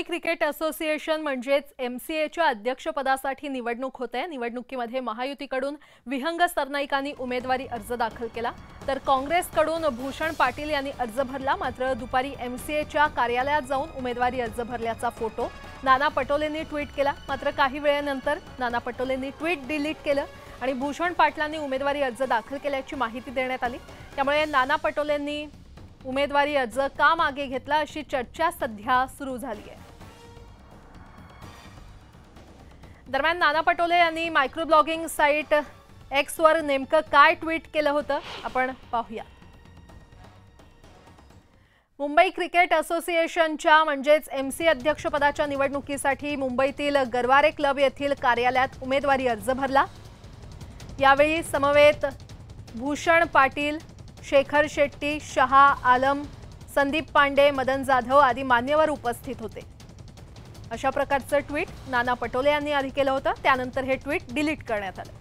Mumbai cricket association म्हणजेच एमसीएच्या अध्यक्षपदासाठी निवडणूक होते। निवडणुकीमध्ये महायुतीकडून विहंग सरनाईकांनी उमेदवारी अर्ज दाखल केला, तर काँग्रेसकडून भूषण पाटील यांनी अर्ज भरला। मात्र दुपारी एमसीएच्या कार्यालयात जाऊन उमेदवारी अर्ज भरल्याचा फोटो नाना पटोलेंनी ट्विट केला। मात्र काही वेळानंतर नाना पटोलेंनी ट्विट डिलीट केलं आणि भूषण पाटलांनी उमेदवारी अर्ज दाखल केल्याची माहिती देण्यात आली। त्यामुळे नाना पटोलेंनी उमेदवारी अर्ज का मागे घेतला अशी चर्चा सध्या सुरू झाली आहे। दरम्यान नाना पटोले यांनी मायक्रो ब्लॉगिंग साइट एक्स वर नेमकं काय ट्विट केलं होतं आपण पाहूया। मुंबई क्रिकेट असोसिएशनच्या म्हणजेच एमसी अध्यक्षपदाच्या निवडणुकीसाठी मुंबईतील गरवारे क्लब येथील कार्यालयात उमेदवारी अर्ज भरला। यावेळी समवेत भूषण पाटील, शेखर शेट्टी, शहा आलम, संदीप पांडे, मदन जाधव आदी मान्यवर उपस्थित होते। अशा प्रकारचं ट्विट नाना पटोले यांनी आधी केलं होतं, त्यानंतर हे ट्विट डिलीट करण्यात आलं।